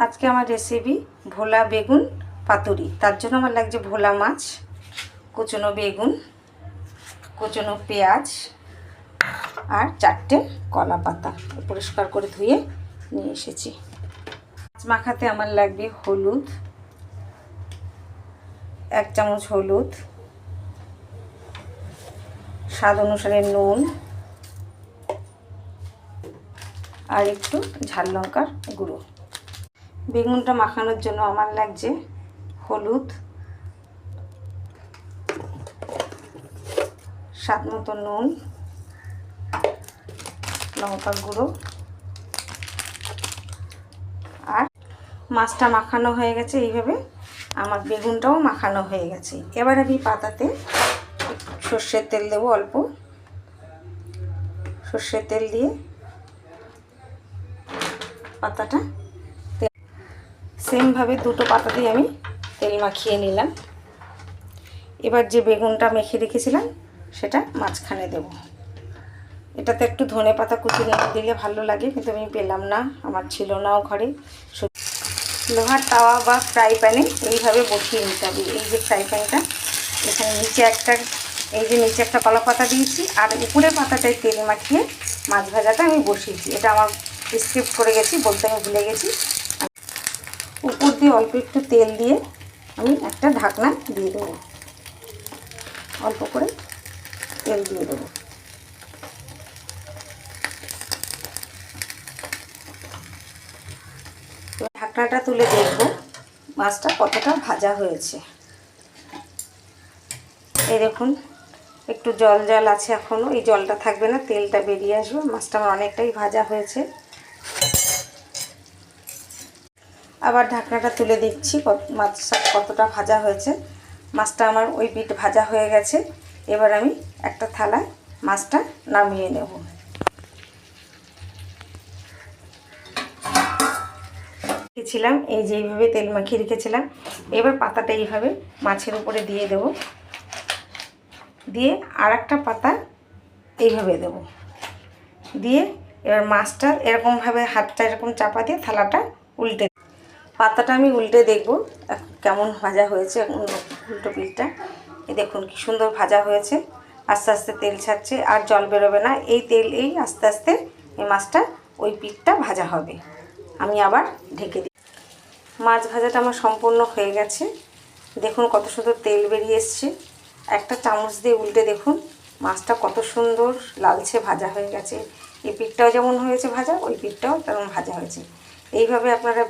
আজকে আমার রেসিপি ভোলা বেগুন পাতুরি। তার জন্য আমার লাগছে ভোলা মাছ, কুচনো বেগুন, কুচনো পেঁয়াজ আর 4টে কলা পাতা পরিষ্কার করে ধুয়ে নিয়ে এসেছি। মাছ মাখাতে আমার লাগবে হলুদ, 1 চামচ হলুদ, স্বাদ অনুসারে নুন আর একটু ঝাল লঙ্কার গুঁড়ো। বেগুনটা মাখানোর জন্য আমার লাগছে হলুদ, স্বাদ মতো নুন, লঙ্কার গুঁড়ো আর মাছটা মাখানো হয়ে গেছে। এইভাবে আমার বেগুনটাও মাখানো হয়ে গেছে। এবার আমি পাতাতে সর্ষের তেল দেবো, অল্প সর্ষের তেল দিয়ে পাতাটা সেমভাবে দুটো পাতাতেই আমি তেল মাখিয়ে নিলাম। এবার যে বেগুনটা মেখে রেখেছিলাম সেটা মাঝখানে দেব। এটাতে একটু ধনে পাতা কুচি দিলে ভালো লাগে, কিন্তু আমি পেলাম না, আমার ছিল নাও ঘরে। লোহার তাওয়া বা ফ্রাই প্যানে এইভাবে বসিয়ে নিতে হবে। এই যে ফ্রাই প্যানটা, এখানে নিচে একটা কলা পাতা দিয়েছি আর উপরে পাতাটায় তেল মাখিয়ে মাছ ভাজাটা আমি বসিয়েছি। এটা আমার স্কিপ করে গেছি, বলতে আমি ভুলে গেছি। উপর দিয়ে অল্প একটু তেল দিয়ে আমি একটা ঢাকনা দিয়ে দেবো, অল্প করে তেল দিয়ে দেবো। ঢাকনাটা তুলে দেখব মাছটা কতটা ভাজা হয়েছে। এই দেখুন একটু জল জল আছে এখনও, এই জলটা থাকবে না, তেলটা বেরিয়ে আসবে। মাছটা আমার অনেকটাই ভাজা হয়েছে। আবার ঢাকনাটা তুলে দিচ্ছি মাছটা কতটা ভাজা হয়েছে। মাছটা আমার ওই পিঠ ভাজা হয়ে গেছে। এবার আমি একটা থালায় মাছটা নামিয়ে নেব। রেখেছিলাম এই যে এইভাবে তেল মাখিয়ে রেখেছিলাম। এবার পাতাটা এইভাবে মাছের উপরে দিয়ে দেব, দিয়ে আর একটা পাতা এইভাবে দেব, দিয়ে এবার মাছটা এরকমভাবে হাতটা এরকম চাপা দিয়ে থালাটা উল্টে, পাতাটা আমি উল্টে দেখব কেমন ভাজা হয়েছে। উল্টো পিঠটা এই দেখুন কি সুন্দর ভাজা হয়েছে। আস্তে আস্তে তেল ছাড়ছে, আর জল বেরোবে না। এই আস্তে আস্তে এই মাছটা ওই পিঠটা ভাজা হবে। আমি আবার ঢেকে দিই। মাছ ভাজাটা আমার সম্পূর্ণ হয়ে গেছে। দেখুন কত সুন্দর তেল বেরিয়ে এসছে। একটা চামচ দিয়ে উল্টে দেখুন মাছটা কত সুন্দর লালচে ভাজা হয়ে গেছে। এই পিঠটাও যেমন হয়েছে ভাজা, ওই পিঠটাও তেমন ভাজা হয়েছে। এইভাবে আপনারা